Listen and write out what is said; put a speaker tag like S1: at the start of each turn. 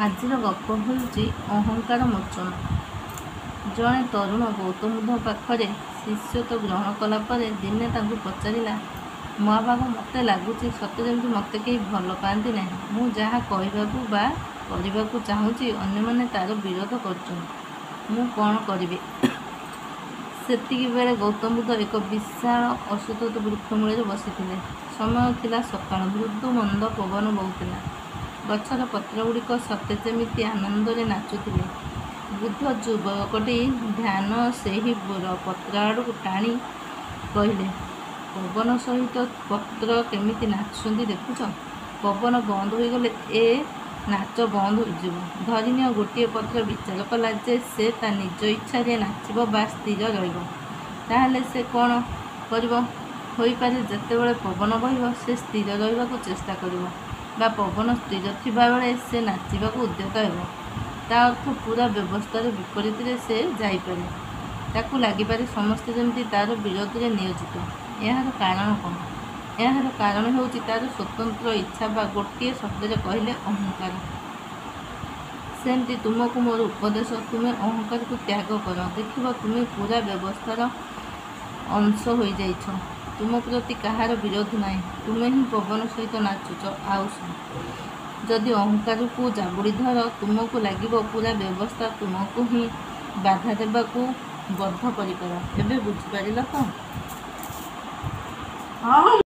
S1: ଆଜିର ଗପ ହେଉଛି ଅହଙ୍କାର ମୋଚନ। ଜଣେ ତରୁଣ ଗୌତମ ବୁଦ୍ଧ ପାଖରେ ଶିଷ୍ୟତ୍ୱ ଗ୍ରହଣ କଲା ପରେ ଦିନେ ତାଙ୍କୁ ପଚାରିଲା, ମହାଭାଗ, ମୋତେ ଲାଗୁଛି ସତେ ଯେମିତି ମୋତେ କେହି ଭଲ ପାଆନ୍ତି ନାହିଁ। ମୁଁ ଯାହା କହିବାକୁ ବା କରିବାକୁ ଚାହୁଁଛି ଅନ୍ୟମାନେ ତା'ର ବିରୋଧ କରୁଛନ୍ତି। ମୁଁ କ'ଣ କରିବି? ସେତିକିବେଳେ ଗୌତମ ବୁଦ୍ଧ ଏକ ବିଶାଳ ଅଶ୍ୱତ୍ଥ ବୃକ୍ଷ ମୂଳରେ ବସିଥିଲେ। ସମୟ ଥିଲା ସକାଳ। ମୃଦୁ ମନ୍ଦ ପବନ ବହୁଥିଲା। ଗଛର ପତ୍ରଗୁଡ଼ିକ ସତେ ଯେମିତି ଆନନ୍ଦରେ ନାଚୁଥିଲେ। ବୁଦ୍ଧ ଯୁବକଟି ଧ୍ୟାନ ସେହି ପତ୍ର ଆଡ଼କୁ ଟାଣି କହିଲେ, ପବନ ସହିତ ପତ୍ର କେମିତି ନାଚୁଛନ୍ତି ଦେଖୁଛ? ପବନ ବନ୍ଦ ହୋଇଗଲେ ଏ ନାଚ ବନ୍ଦ ହୋଇଯିବ। ଧରିନିଅ ଗୋଟିଏ ପତ୍ର ବିଚାର କଲା ଯେ ସେ ତା ନିଜ ଇଚ୍ଛାରେ ନାଚିବ ବା ସ୍ଥିର ରହିବ। ତାହେଲେ ସେ କ'ଣ କରିବ? ହୋଇପାରେ ଯେତେବେଳେ ପବନ ବହିବ ସେ ସ୍ଥିର ରହିବାକୁ ଚେଷ୍ଟା କରିବ, ବା ପବନ ସ୍ଥିର ଥିବାବେଳେ ସେ ନାଚିବାକୁ ଉଦ୍ୟତ ହେବ। ତା ଅର୍ଥ ପୁରା ବ୍ୟବସ୍ଥାର ବିପରୀତରେ ସେ ଯାଇପାରେ। ତାକୁ ଲାଗିପାରେ ସମସ୍ତେ ଯେମିତି ତା'ର ବିରୋଧରେ ନିୟୋଜିତ। ଏହାର କାରଣ କ'ଣ? ଏହାର କାରଣ ହେଉଛି ତା'ର ସ୍ୱତନ୍ତ୍ର ଇଚ୍ଛା ବା ଗୋଟିଏ ଶବ୍ଦରେ କହିଲେ ଅହଙ୍କାର। ସେମିତି ତୁମକୁ ମୋର ଉପଦେଶ, ତୁମେ ଅହଙ୍କାରକୁ ତ୍ୟାଗ କର। ଦେଖିବ ତୁମେ ପୁରା ବ୍ୟବସ୍ଥାର ଅଂଶ ହୋଇଯାଇଛ। ତୁମ ପ୍ରତି କାହାର ବିରୋଧ ନାହିଁ। ତୁମେ ହିଁ ପବନ ସହିତ ନାଚୁଛ। ଆଉ ଯଦି ଅହଙ୍କାରକୁ ଜାବୁଡ଼ି ଧର, ତୁମକୁ ଲାଗିବ ପୁରା ବ୍ୟବସ୍ଥା ତୁମକୁ ହିଁ ବାଧା ଦେବାକୁ ବଦ୍ଧପରିକର। ଏବେ ବୁଝିପାରିଲ ତ?